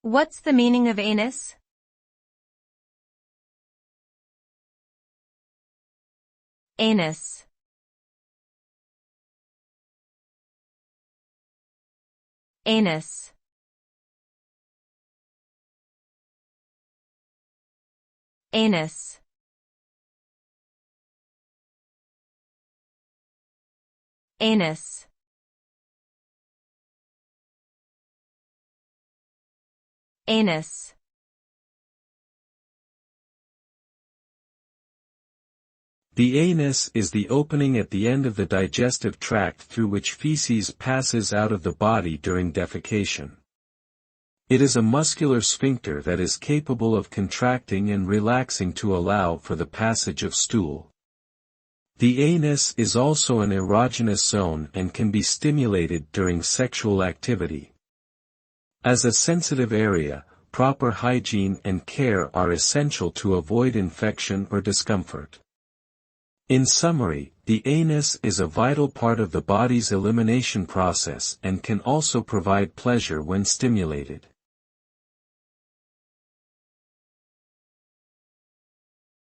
What's the meaning of anus? Anus. Anus. Anus. Anus. Anus. The anus is the opening at the end of the digestive tract through which feces passes out of the body during defecation. It is a muscular sphincter that is capable of contracting and relaxing to allow for the passage of stool. The anus is also an erogenous zone and can be stimulated during sexual activity. As a sensitive area, proper hygiene and care are essential to avoid infection or discomfort. In summary, the anus is a vital part of the body's elimination process and can also provide pleasure when stimulated.